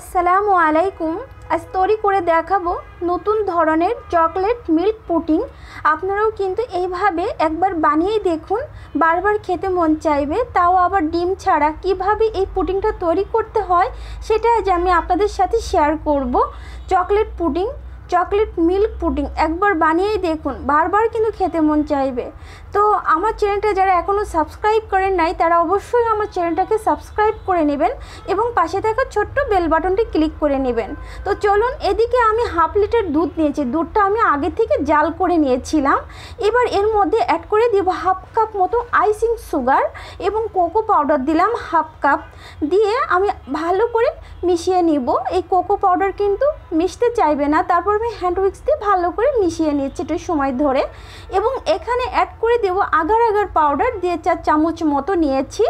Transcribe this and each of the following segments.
আসসালামু আলাইকুম। আজ তৈরি করে দেখাবো নতুন ধরনের চকলেট মিল্ক পুডিং। আপনারাও কিন্তু এইভাবে একবার বানিয়ে দেখুন, বারবার খেতে মন চাইবে, তাও আবার ডিম ছাড়া। কিভাবে এই পুডিংটা তৈরি করতে হয় সেটা আজ আমি আপনাদের সাথে শেয়ার করব। Chocolate pudding, chocolate milk pudding একবার বানিয়েই দেখুন, বারবার কিন্তু খেতে মন চাইবে। তো আমার চ্যানেলটা যারা এখনও সাবস্ক্রাইব করেন নাই তারা অবশ্যই আমার চ্যানেলটাকে সাবস্ক্রাইব করে নেবেন এবং পাশে থাকা ছোট্ট বেল বাটনটি ক্লিক করে নেবেন। তো চলুন, এদিকে আমি হাফ লিটার দুধ নিয়েছি। দুধটা আমি আগে থেকে জাল করে নিয়েছিলাম। এবার এর মধ্যে অ্যাড করে দেব হাফ কাপ মতো আইসিং সুগার এবং কোকো পাউডার দিলাম হাফ কাপ। দিয়ে আমি ভালো করে মিশিয়ে নিব। এই কোকো পাউডার কিন্তু মিশতে চাইবে না, তারপর আমি হ্যান্ড উইক্স দিয়ে ভালো করে মিশিয়ে নিচ্ছি একটু সময় ধরে। এবং এখানে অ্যাড করে দেব আগার আগার পাউডার, দিয়ে 4 চামচ মতো নিয়েছি।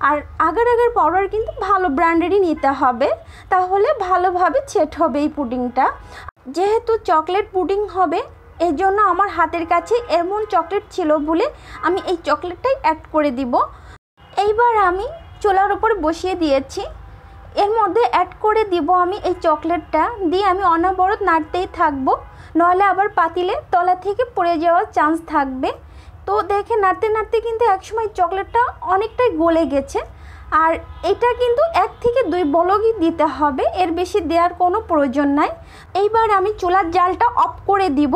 আর আগার আগার পাউডার কিন্তু ভালো ব্র্যান্ডেরই নিতে হবে, তাহলে ভালোভাবে সেট হবে এই পুডিংটা। যেহেতু চকলেট পুডিং হবে এই জন্য আমার হাতের কাছে এমন চকলেট ছিল বলে আমি এই চকলেটটাই অ্যাড করে দিব। এইবার আমি চুলার উপর বসিয়ে দিয়েছি। এর মধ্যে অ্যাড করে দিব আমি এই চকলেটটা, দিয়ে আমি অনবরত নাড়তেই থাকবো, নাহলে আবার পাতিলে তলা থেকে পড়ে যাওয়ার চান্স থাকবে। তো দেখে নাড়তে নাড়তে কিন্তু একসময় চকলেটটা অনেকটাই গলে গেছে। আর এটা কিন্তু 1 থেকে 2 বলকই দিতে হবে, এর বেশি দেওয়ার কোনো প্রয়োজন নাই। এইবার আমি চুলার জালটা অফ করে দিব।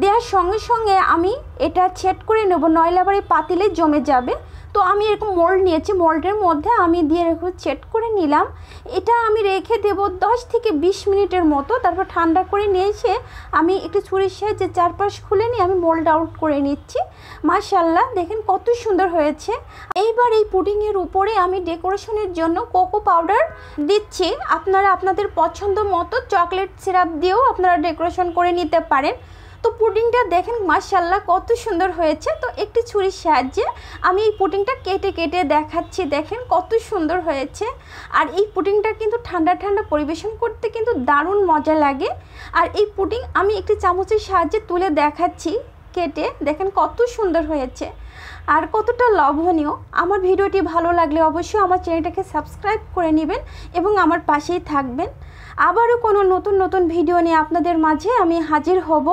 দেওয়ার সঙ্গে সঙ্গে আমি এটা সেট করে নেব, নইলে আবার এই পাতিলে জমে যাবে। তো আমি এরকম মোল্ড নিয়েছি, মোল্ডের মধ্যে আমি দিয়ে এরকম সেট করে নিলাম। এটা আমি রেখে দেব 10 থেকে 20 মিনিটের মতো। তারপর ঠান্ডা করে নিয়ে এসে আমি একটু ছুরির সাহায্যে চারপাশ খুলে নিয়ে আমি মোল্ড আউট করে নিচ্ছি। মাশাআল্লাহ, দেখেন কত সুন্দর হয়েছে। এইবার এই পুডিংয়ের উপরে আমি ডেকোরেশনের জন্য কোকো পাউডার দিচ্ছি। আপনারা আপনাদের পছন্দ মতো চকলেট সিরাপ দিয়েও আপনারা ডেকোরেশন করে নিতে পারেন। তো পুডিংটা দেখেন মাশাআল্লাহ কত সুন্দর হয়েছে। তো একটি ছুরির সাহায্যে আমি এই পুডিংটা কেটে কেটে দেখাচ্ছি, দেখেন কত সুন্দর হয়েছে। আর এই পুডিংটা কিন্তু ঠান্ডা ঠান্ডা পরিবেশন করতে কিন্তু দারুণ মজা লাগে। আর এই পুডিং আমি একটি চামচের সাহায্যে তুলে দেখাচ্ছি কেটে, দেখেন কত সুন্দর হয়েছে আর কতটা লোভনীয়। আমার ভিডিওটি ভালো লাগলে অবশ্যই আমার চ্যানেলটাকে সাবস্ক্রাইব করে নেবেন এবং আমার পাশেই থাকবেন। আবারও কোনো নতুন নতুন ভিডিও নিয়ে আপনাদের মাঝে আমি হাজির হব।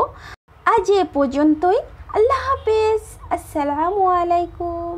আজ এ পর্যন্তই। আল্লাহ হাফেজ। আসসালামু আলাইকুম।